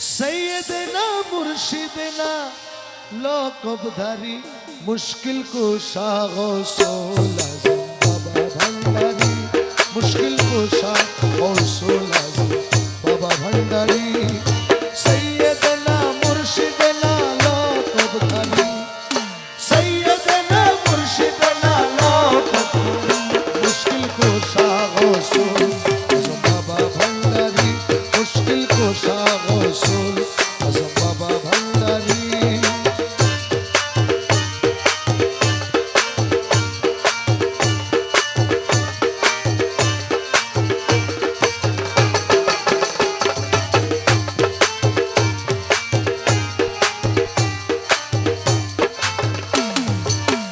सैयदना मुर्शिदना लौकबधारी मुश्किल कुशा गौसुल आज़म बाबा भंडारी मुश्किल कुशा गौसुल आज़म बाबा भंडारी सैयदना मुर्शिदना लौकबधारी सैयदना मुर्शिदना लौकबधारी मुश्किल कुशा गौसुल आज़म बाबा भंडारी मुश्किल कुशा गौसुल आज़म बाबा भंडारी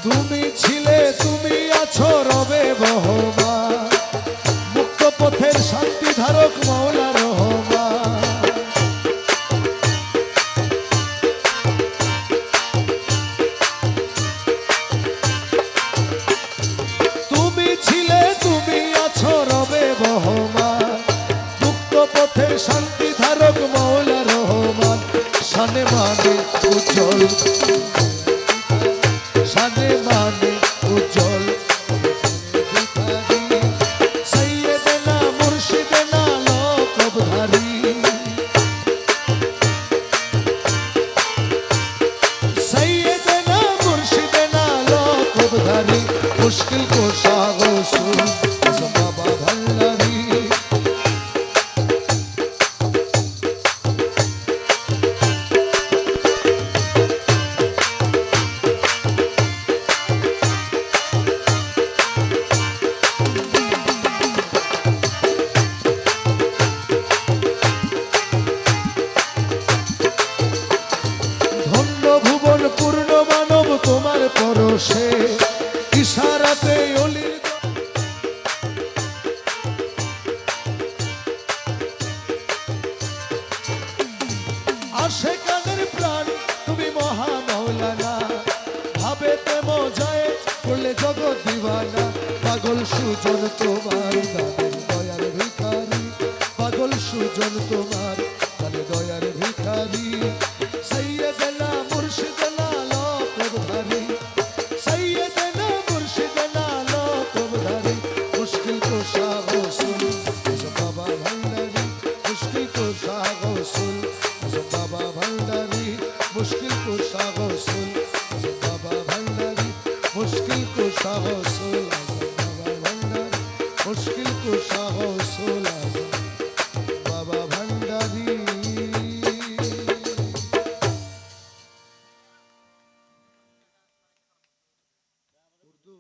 তুমি ছিলে তুমি আছো রবে বহমান মুক্ত পথের শান্তি ধারক মাওলা রহমান তুমি ছিলে তুমি আছো রবে বহমান মুক্ত পথের শান্তি ধারক মাওলা রহমান শানে মানে উজ্জ্বল शाने माने उज्जवल सैयदना मुर्शिदना लौकबधारी सैयदना मुर्शिदना लौकबधारी मुश्किल कुशा गौसुल आज़म बाबा भंडारी পূর্ণ মানব তোমার পরশে ইশারাতে অলির আশেকানের প্রাণ তুমি মহা মাওলানা ভাবেতে মজায় করলে জগৎ দিওয়ানা পাগল সুজন তোমার দানের দয়ার ভিখারি পাগল সুজন তোমার দানের দয়ার ভিখারি सैयदना मुर्शिदना लौकबधारी सैयदना मुर्शिदना लौकबधारी मुश्किल कुशा गौसुल आज़म बाबा भंडारी मुश्किल कुशा गौसुल आज़म बाबा भंडारी मुश्किल कुशा गौसुल आज़म बाबा भंडारी मुश्किल कुशा गौसुल आज़म बाबा भंडारी मुश्किल कुशा गौसुल आज़म बाबा भंडारी उर्दू